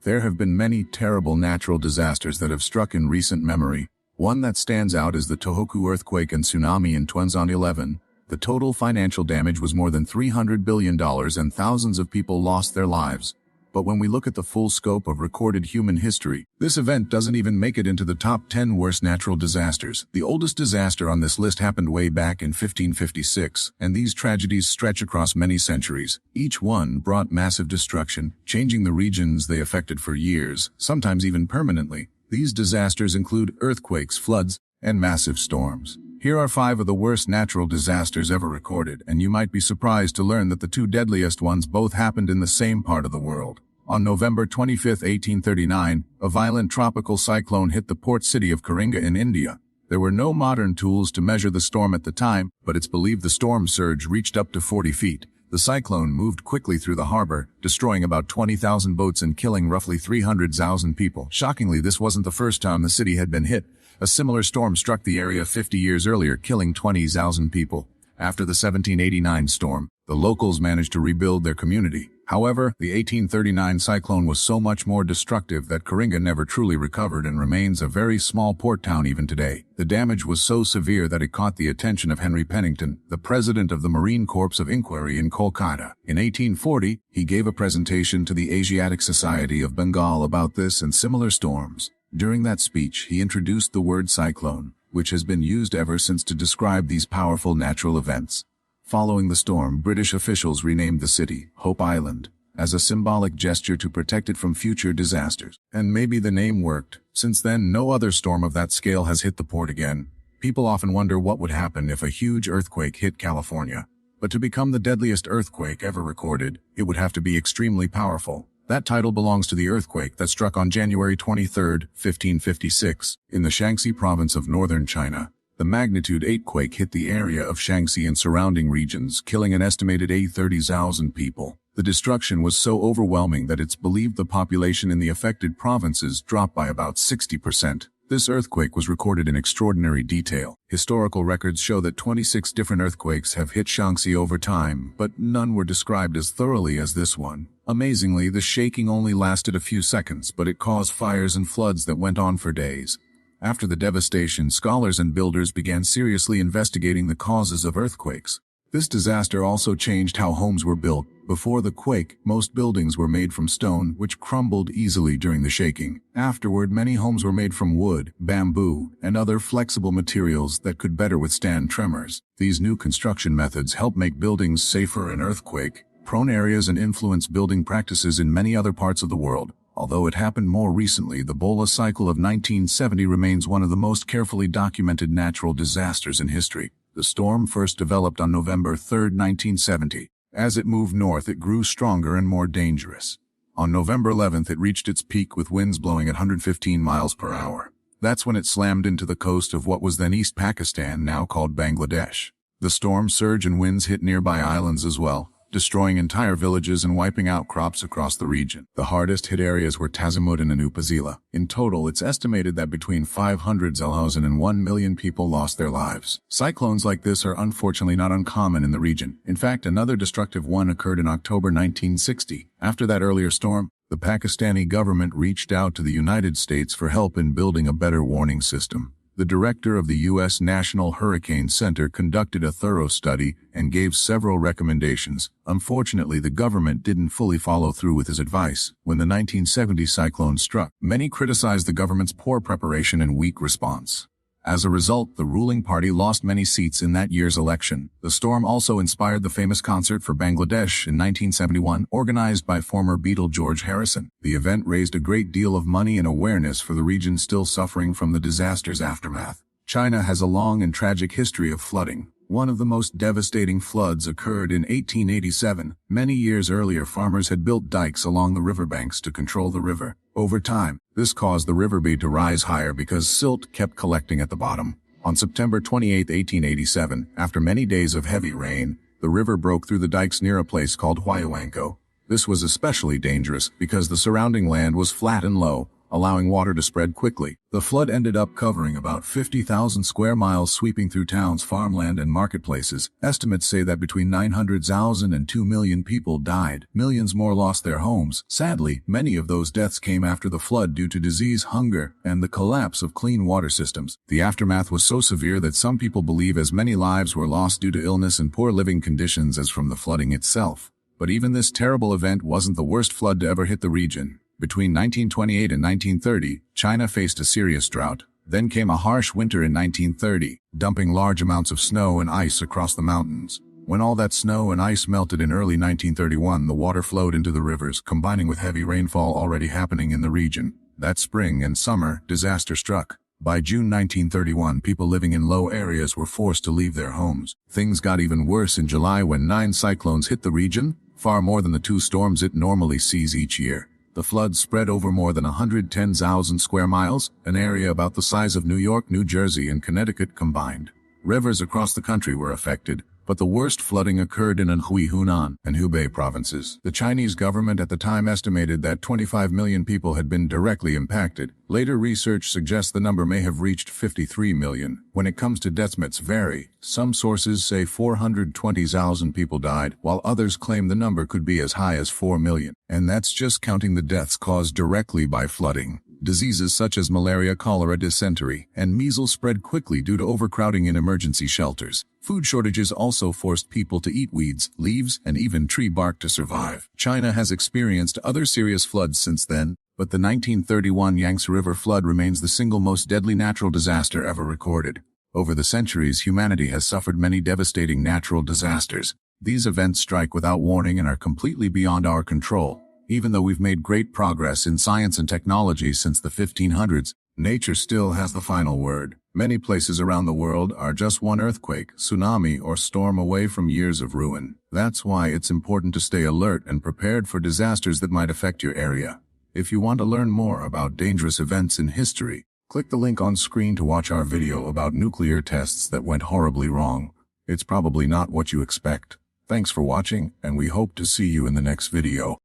There have been many terrible natural disasters that have struck in recent memory. One that stands out is the Tohoku earthquake and tsunami in 2011. The total financial damage was more than $300 billion and thousands of people lost their lives. But when we look at the full scope of recorded human history, this event doesn't even make it into the top 10 worst natural disasters. The oldest disaster on this list happened way back in 1556, and these tragedies stretch across many centuries. Each one brought massive destruction, changing the regions they affected for years, sometimes even permanently. These disasters include earthquakes, floods, and massive storms. Here are 5 of the worst natural disasters ever recorded, and you might be surprised to learn that the 2 deadliest ones both happened in the same part of the world. On November 25, 1839, a violent tropical cyclone hit the port city of Karinga in India. There were no modern tools to measure the storm at the time, but it's believed the storm surge reached up to 40 feet. The cyclone moved quickly through the harbor, destroying about 20,000 boats and killing roughly 300,000 people. Shockingly, this wasn't the first time the city had been hit. A similar storm struck the area 50 years earlier, killing 20,000 people. After the 1789 storm, the locals managed to rebuild their community. However, the 1839 cyclone was so much more destructive that Karinga never truly recovered and remains a very small port town even today. The damage was so severe that it caught the attention of Henry Pennington, the president of the Marine Corps of Inquiry in Kolkata. In 1840, he gave a presentation to the Asiatic Society of Bengal about this and similar storms. During that speech, he introduced the word cyclone, which has been used ever since to describe these powerful natural events. Following the storm, British officials renamed the city Hope Island as a symbolic gesture to protect it from future disasters. And maybe the name worked. Since then, no other storm of that scale has hit the port again. People often wonder what would happen if a huge earthquake hit California. But to become the deadliest earthquake ever recorded, it would have to be extremely powerful. That title belongs to the earthquake that struck on January 23, 1556, in the Shaanxi province of northern China. The magnitude 8 quake hit the area of Shaanxi and surrounding regions, killing an estimated 30,000 people. The destruction was so overwhelming that it's believed the population in the affected provinces dropped by about 60%. This earthquake was recorded in extraordinary detail. Historical records show that 26 different earthquakes have hit Shaanxi over time, but none were described as thoroughly as this one. Amazingly, the shaking only lasted a few seconds, but it caused fires and floods that went on for days. After the devastation, scholars and builders began seriously investigating the causes of earthquakes. This disaster also changed how homes were built. Before the quake, most buildings were made from stone, which crumbled easily during the shaking. Afterward, many homes were made from wood, bamboo, and other flexible materials that could better withstand tremors. These new construction methods help make buildings safer in earthquake-prone areas and influence building practices in many other parts of the world. Although it happened more recently, the Bola cycle of 1970 remains one of the most carefully documented natural disasters in history. The storm first developed on November 3, 1970. As it moved north, it grew stronger and more dangerous. On November 11th, it reached its peak with winds blowing at 115 miles per hour. That's when it slammed into the coast of what was then East Pakistan, now called Bangladesh. The storm surge and winds hit nearby islands as well, destroying entire villages and wiping out crops across the region. The hardest hit areas were Tazimud and Upazila. In total, it's estimated that between 500,000 and 1 million people lost their lives. Cyclones like this are unfortunately not uncommon in the region. In fact, another destructive one occurred in October 1960. After that earlier storm, the Pakistani government reached out to the United States for help in building a better warning system. The director of the U.S. National Hurricane Center conducted a thorough study and gave several recommendations. Unfortunately, the government didn't fully follow through with his advice. When the 1970 cyclone struck, many criticized the government's poor preparation and weak response. As a result, the ruling party lost many seats in that year's election. The storm also inspired the famous concert for Bangladesh in 1971, organized by former Beatle George Harrison. The event raised a great deal of money and awareness for the region still suffering from the disaster's aftermath. China has a long and tragic history of flooding. One of the most devastating floods occurred in 1887. Many years earlier, farmers had built dikes along the riverbanks to control the river. Over time, this caused the riverbed to rise higher because silt kept collecting at the bottom. On September 28, 1887, after many days of heavy rain, the river broke through the dikes near a place called Huayhuanco. This was especially dangerous because the surrounding land was flat and low. allowing water to spread quickly. The flood ended up covering about 50,000 square miles, sweeping through towns, farmland, and marketplaces. Estimates say that between 900,000 and 2 million people died. Millions more lost their homes. Sadly, many of those deaths came after the flood due to disease, hunger, and the collapse of clean water systems. The aftermath was so severe that some people believe as many lives were lost due to illness and poor living conditions as from the flooding itself. But even this terrible event wasn't the worst flood to ever hit the region. Between 1928 and 1930, China faced a serious drought. Then came a harsh winter in 1930, dumping large amounts of snow and ice across the mountains. When all that snow and ice melted in early 1931, the water flowed into the rivers, combining with heavy rainfall already happening in the region. That spring and summer, disaster struck. By June 1931, people living in low areas were forced to leave their homes. Things got even worse in July when 9 cyclones hit the region, far more than the 2 storms it normally sees each year. The flood spread over more than 110,000 square miles, an area about the size of New York, New Jersey, and Connecticut combined. Rivers across the country were affected, but the worst flooding occurred in Anhui, Hunan, and Hubei provinces. The Chinese government at the time estimated that 25 million people had been directly impacted. Later research suggests the number may have reached 53 million. When it comes to deaths, estimates vary. Some sources say 420,000 people died, while others claim the number could be as high as 4 million. And that's just counting the deaths caused directly by flooding. Diseases such as malaria, cholera, dysentery, and measles spread quickly due to overcrowding in emergency shelters. Food shortages also forced people to eat weeds, leaves, and even tree bark to survive. China has experienced other serious floods since then, but the 1931 Yangtze River flood remains the single most deadly natural disaster ever recorded. Over the centuries, humanity has suffered many devastating natural disasters. These events strike without warning and are completely beyond our control. Even though we've made great progress in science and technology since the 1500s, nature still has the final word. Many places around the world are just one earthquake, tsunami, or storm away from years of ruin. That's why it's important to stay alert and prepared for disasters that might affect your area. If you want to learn more about dangerous events in history, click the link on screen to watch our video about nuclear tests that went horribly wrong. It's probably not what you expect. Thanks for watching, and we hope to see you in the next video.